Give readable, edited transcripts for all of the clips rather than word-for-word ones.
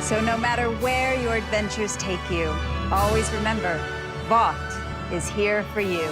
So no matter where your adventures take you, always remember, Vought is here for you.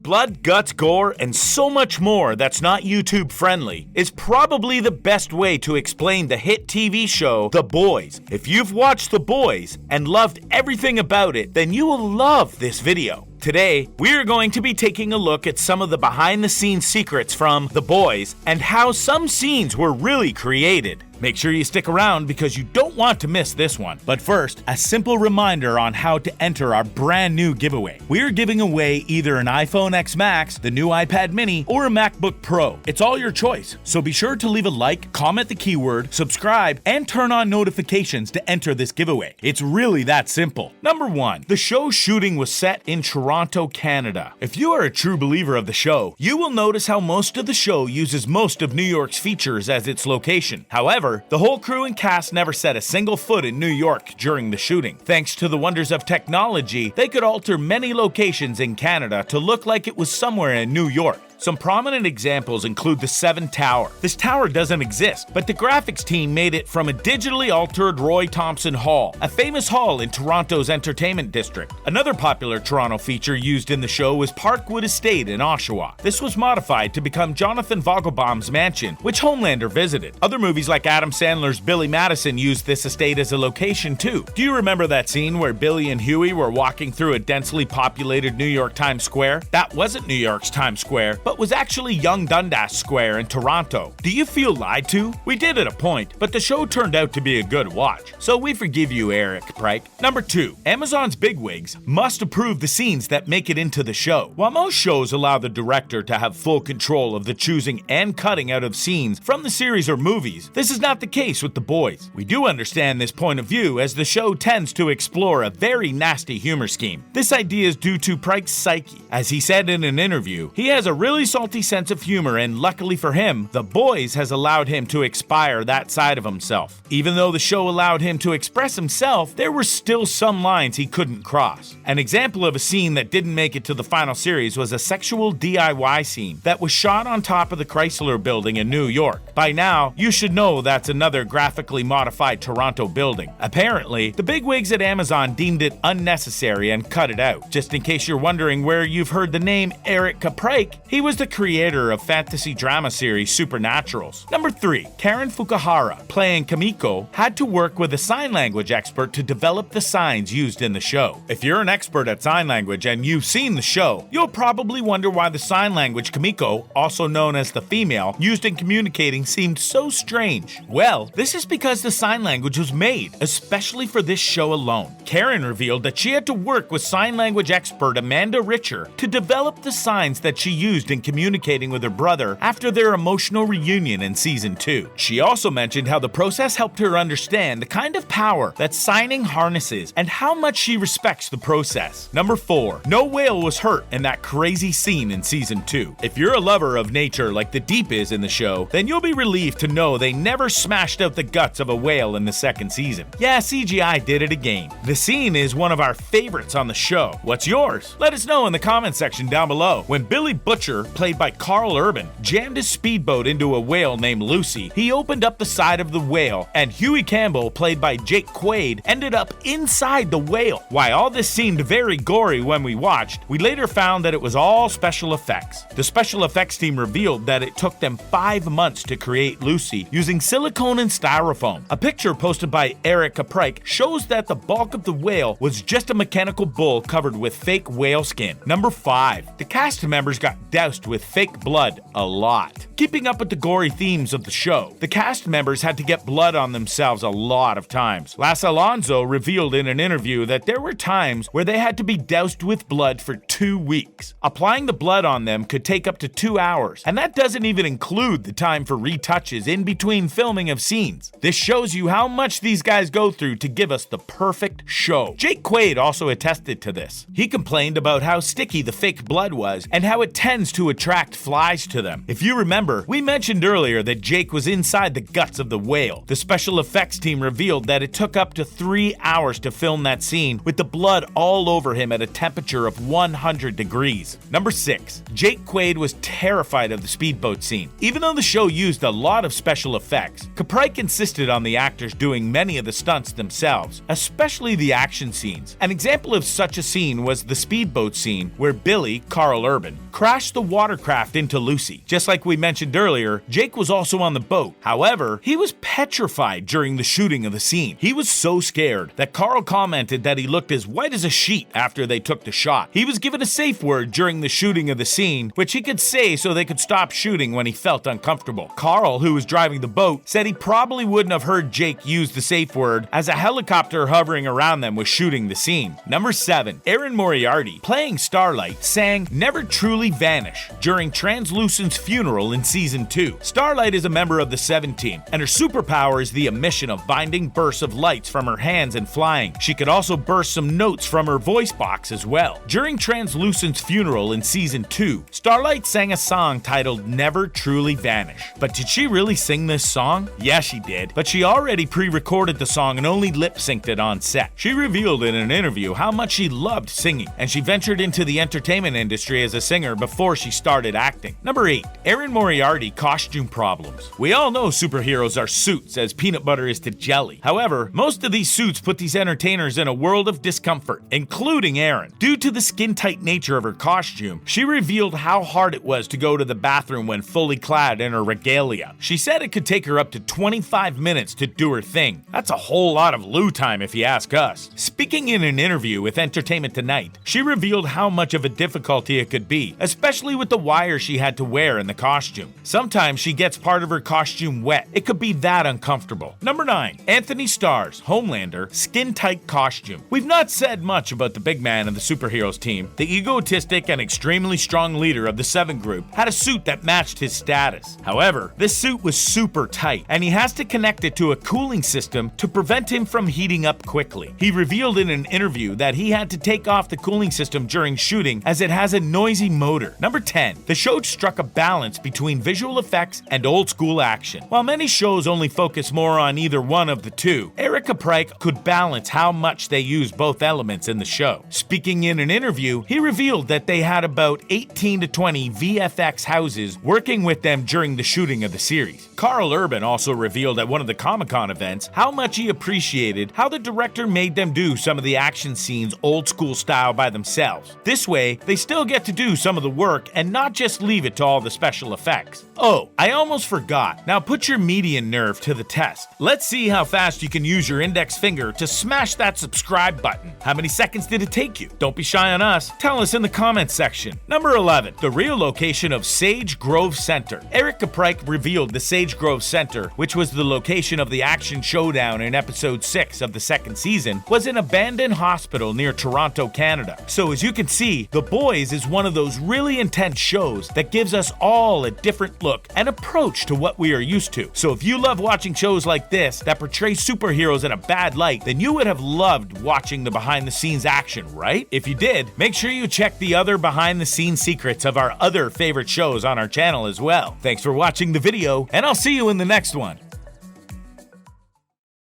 Blood, guts, gore, and so much more that's not YouTube friendly is probably the best way to explain the hit TV show The Boys. If you've watched The Boys and loved everything about it, then you will love this video. Today, we're going to be taking a look at some of the behind-the-scenes secrets from The Boys and how some scenes were really created. Make sure you stick around because you don't want to miss this one. But first, a simple reminder on how to enter our brand new giveaway. We're giving away either an iPhone X Max, the new iPad mini, or a MacBook Pro. It's all your choice, so be sure to leave a like, comment the keyword, subscribe, and turn on notifications to enter this giveaway. It's really that simple. Number 1. The show's shooting was set in Toronto, Canada. If you are a true believer of the show, you will notice how most of the show uses most of New York's features as its location. However, the whole crew and cast never set a single foot in New York during the shooting. Thanks to the wonders of technology, they could alter many locations in Canada to look like it was somewhere in New York. Some prominent examples include the 7 Tower. This tower doesn't exist, but the graphics team made it from a digitally altered Roy Thompson Hall, a famous hall in Toronto's entertainment district. Another popular Toronto feature used in the show was Parkwood Estate in Oshawa. This was modified to become Jonathan Vogelbaum's mansion, which Homelander visited. Other movies like Adam Sandler's Billy Madison used this estate as a location too. Do you remember that scene where Billy and Huey were walking through a densely populated New York Times Square? That wasn't New York's Times Square, but was actually Young Dundas Square in Toronto. Do you feel lied to? We did at a point, but the show turned out to be a good watch, so we forgive you, Eric Pryke. Number 2. Amazon's bigwigs must approve the scenes that make it into the show. While most shows allow the director to have full control of the choosing and cutting out of scenes from the series or movies, this is not the case with The Boys. We do understand this point of view as the show tends to explore a very nasty humor scheme. This idea is due to Pryke's psyche. As he said in an interview, he has a really salty sense of humor, and luckily for him, The Boys has allowed him to expire that side of himself. Even though the show allowed him to express himself, there were still some lines he couldn't cross. An example of a scene that didn't make it to the final series was a sexual DIY scene that was shot on top of the Chrysler Building in New York. By now, you should know that's another graphically modified Toronto building. Apparently, the bigwigs at Amazon deemed it unnecessary and cut it out. Just in case you're wondering where you've heard the name Eric Pryke, he was the creator of fantasy drama series Supernaturals. Number 3. Karen Fukuhara, playing Kamiko, had to work with a sign language expert to develop the signs used in the show. If you're an expert at sign language and you've seen the show, you'll probably wonder why the sign language Kamiko, also known as the female, used in communicating seemed so strange. Well, this is because the sign language was made, especially for this show alone. Karen revealed that she had to work with sign language expert Amanda Richer to develop the signs that she used in communicating with her brother after their emotional reunion in season 2. She also mentioned how the process helped her understand the kind of power that signing harnesses and how much she respects the process. Number 4. No whale was hurt in that crazy scene in season 2. If you're a lover of nature like the Deep is in the show, then you'll be relieved to know they never smashed out the guts of a whale in the second season. Yeah, CGI did it again. The scene is one of our favorites on the show. What's yours? Let us know in the comment section down below. When Billy Butcher, played by Carl Urban, jammed his speedboat into a whale named Lucy, he opened up the side of the whale, and Huey Campbell, played by Jake Quaid, ended up inside the whale. While all this seemed very gory when we watched, we later found that it was all special effects. The special effects team revealed that it took them 5 months to create Lucy using silicone and styrofoam. A picture posted by Eric Pryke shows that the bulk of the whale was just a mechanical bull covered with fake whale skin. Number 5. The cast members got doused with fake blood a lot. Keeping up with the gory themes of the show, the cast members had to get blood on themselves a lot of times. Las Alonso revealed in an interview that there were times where they had to be doused with blood for 2 weeks. Applying the blood on them could take up to 2 hours, and that doesn't even include the time for retouches in between filming of scenes. This shows you how much these guys go through to give us the perfect show. Jake Quaid also attested to this. He complained about how sticky the fake blood was and how it tends to attract flies to them. If you remember, we mentioned earlier that Jake was inside the guts of the whale. The special effects team revealed that it took up to 3 hours to film that scene with the blood all over him at a temperature of 100 degrees. Number 6. Jake Quaid was terrified of the speedboat scene. Even though the show used a lot of special effects, stunts. Kapryk insisted on the actors doing many of the stunts themselves, especially the action scenes. An example of such a scene was the speedboat scene where Billy, Carl Urban, crashed the watercraft into Lucy. Just like we mentioned earlier, Jake was also on the boat. However, he was petrified during the shooting of the scene. He was so scared that Carl commented that he looked as white as a sheet after they took the shot. He was given a safe word during the shooting of the scene, which he could say so they could stop shooting when he felt uncomfortable. Carl, who was driving the boat, said he probably wouldn't have heard Jake use the safe word as a helicopter hovering around them was shooting the scene. Number 7. Erin Moriarty, playing Starlight, sang Never Truly Vanish during Translucent's funeral in Season 2. Starlight is a member of the 7 Team, and her superpower is the emission of binding bursts of lights from her hands and flying. She could also burst some notes from her voice box as well. During Translucent's funeral in Season 2, Starlight sang a song titled Never Truly Vanish. But did she really sing this song? Yeah, she did, but she already pre-recorded the song and only lip-synced it on set. She revealed in an interview how much she loved singing, and she ventured into the entertainment industry as a singer before she started acting. Number 8. Erin Moriarty, costume problems. We all know superheroes are suits, as peanut butter is to jelly. However, most of these suits put these entertainers in a world of discomfort, including Erin. Due to the skin-tight nature of her costume, she revealed how hard it was to go to the bathroom when fully clad in her regalia. She said it could take her up to 25 minutes to do her thing. That's a whole lot of loo time if you ask us. Speaking in an interview with Entertainment Tonight, she revealed how much of a difficulty it could be, especially with the wire she had to wear in the costume. Sometimes she gets part of her costume wet. It could be that uncomfortable. Number 9. Anthony Starr's Homelander skin-tight costume. We've not said much about the big man of the superheroes team. The egotistic and extremely strong leader of the 7 group had a suit that matched his status. However, this suit was super tight, and he has to connect it to a cooling system to prevent him from heating up quickly. He revealed in an interview that he had to take off the cooling system during shooting as it has a noisy motor. Number 10. The show struck a balance between visual effects and old school action. While many shows only focus more on either one of the two, Eric Kapryk could balance how much they use both elements in the show. Speaking in an interview, he revealed that they had about 18 to 20 VFX houses working with them during the shooting of the series. Carl Urban also revealed at one of the Comic-Con events how much he appreciated how the director made them do some of the action scenes old school style by themselves. This way, they still get to do some of the work and not just leave it to all the special effects. Oh, I almost forgot. Now put your median nerve to the test. Let's see how fast you can use your index finger to smash that subscribe button. How many seconds did it take you? Don't be shy on us. Tell us in the comments section. Number 11. The real location of Sage Grove Center. Eric Kapryk revealed the Sage Grove Center, which was the location of the action showdown in episode 6 of the 2nd season, was an abandoned hospital near Toronto, Canada. So as you can see, The Boys is one of those really intense shows that gives us all a different look and approach to what we are used to. So if you love watching shows like this that portray superheroes in a bad light, then you would have loved watching the behind the scenes action, right? If you did, make sure you check the other behind the scenes secrets of our other favorite shows on our channel as well. Thanks for watching the video, and I'll see you in the next one.